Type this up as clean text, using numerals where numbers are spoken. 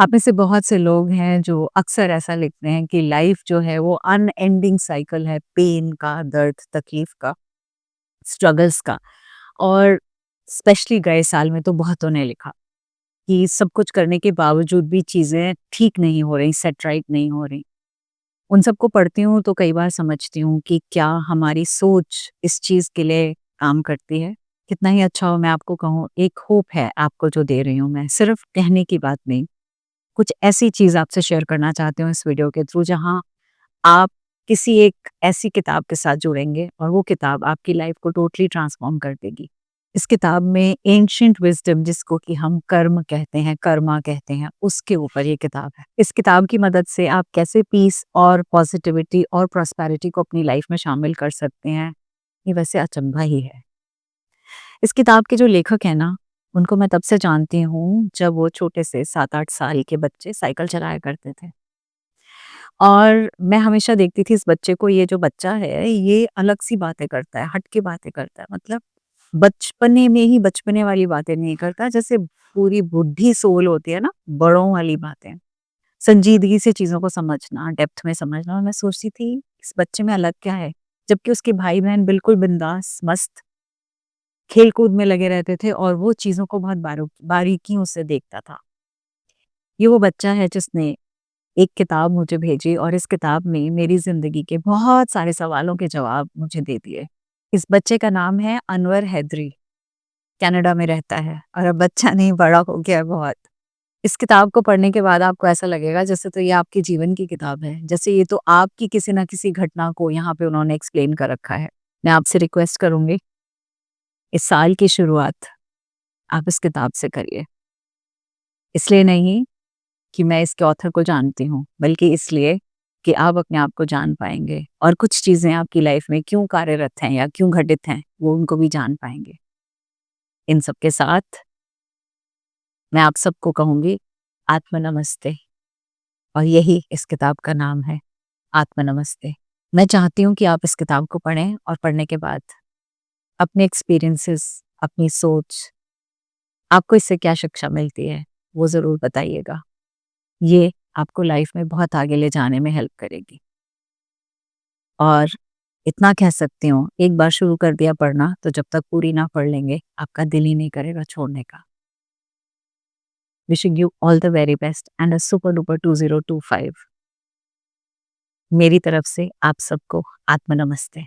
आप में से बहुत से लोग हैं जो अक्सर ऐसा लिखते हैं कि लाइफ जो है वो अनएंडिंग साइकिल है पेन का, दर्द, तकलीफ का, स्ट्रगल्स का। और स्पेशली गए साल में तो बहुतों ने लिखा कि सब कुछ करने के बावजूद भी चीज़ें ठीक नहीं हो रही, सेट राइट नहीं हो रही। उन सबको पढ़ती हूँ तो कई बार समझती हूँ कि क्या हमारी सोच इस चीज़ के लिए काम करती है? कितना ही अच्छा हो मैं आपको कहूँ, एक होप है आपको जो दे रही हूँ मैं, सिर्फ़ कहने की बात नहीं। कुछ ऐसी चीज़ आपसे शेयर करना चाहती हूँ इस वीडियो के थ्रू जहाँ आप किसी एक ऐसी किताब के साथ जुड़ेंगे और वो किताब आपकी लाइफ को टोटली ट्रांसफॉर्म कर देगी। इस किताब में एंशिएंट विज़डम जिसको कि हम कर्म कहते हैं, कर्मा कहते हैं, उसके ऊपर ये किताब है। इस किताब की मदद से आप कैसे पीस और पॉजिटिविटी और प्रॉस्पेरिटी को अपनी लाइफ में शामिल कर सकते हैं, ये वैसे अचंभा ही है। इस किताब के जो लेखक हैं ना, उनको मैं तब से जानती हूँ जब वो छोटे से 7-8 साल के बच्चे साइकिल चलाया करते थे। और मैं हमेशा देखती थी इस बच्चे को, ये जो बच्चा है ये अलग-सी बातें करता है, हट के बातें करता है। मतलब बचपने में ही बचपने वाली बातें नहीं करता, जैसे पूरी बुद्धि सोल होती है ना, बड़ों वाली बातें। संजीदगी से चीज़ों को समझना, डेप्थ में समझना। और मैं सोचती थी इस बच्चे में अलग क्या है? जबकि उसके भाई-बहन बिल्कुल बिंदास, मस्त खेल-कूद में लगे रहते थे और वो चीज़ों को बहुत बारीकियों से देखता था। ये वो बच्चा है जिसने एक किताब मुझे भेजी और इस किताब में मेरी ज़िंदगी के बहुत सारे सवालों के जवाब मुझे दे दिए। इस बच्चे का नाम है अनवर हैदरी, कनाडा में रहता है और अब बच्चा नहीं बड़ा हो गया है बहुत। इस किताब को पढ़ने के बाद आपको ऐसा लगेगा जैसे तो ये आपके जीवन की किताब है, जैसे ये तो आपकी किसी न किसी घटना को यहाँ पे उन्होंने एक्सप्लेन कर रखा है। मैं आपसे रिक्वेस्ट करूँगी, इस साल की शुरुआत आप इस किताब से करिए। इसलिए नहीं कि मैं इसके ऑथर को जानती हूँ, बल्कि इसलिए कि आप अपने आप को जान पाएँगे और कुछ चीज़ें आपकी लाइफ में क्यों कार्यरत हैं या क्यों घटित हैं, वो उनको भी जान पाएँगे। इन सब के साथ मैं आप सबको कहूँगी आत्म नमस्ते, और यही इस किताब का नाम है, आत्म नमस्ते। मैं चाहती हूँ कि आप इस किताब को पढ़ें और पढ़ने के बाद अपने एक्सपीरियंसेस, अपनी सोच, आपको इससे क्या शिक्षा मिलती है, वो ज़रूर बताइएगा। ये आपको लाइफ में बहुत आगे ले जाने में हेल्प करेगी। और इतना कह सकती हूँ, एक बार शुरू कर दिया पढ़ना तो जब तक पूरी ना पढ़ लेंगे, आपका दिल ही नहीं करेगा छोड़ने का। Wishing you all the very best and a super duper 2025। मेरी तरफ से आप सबको आत्म नमस्ते।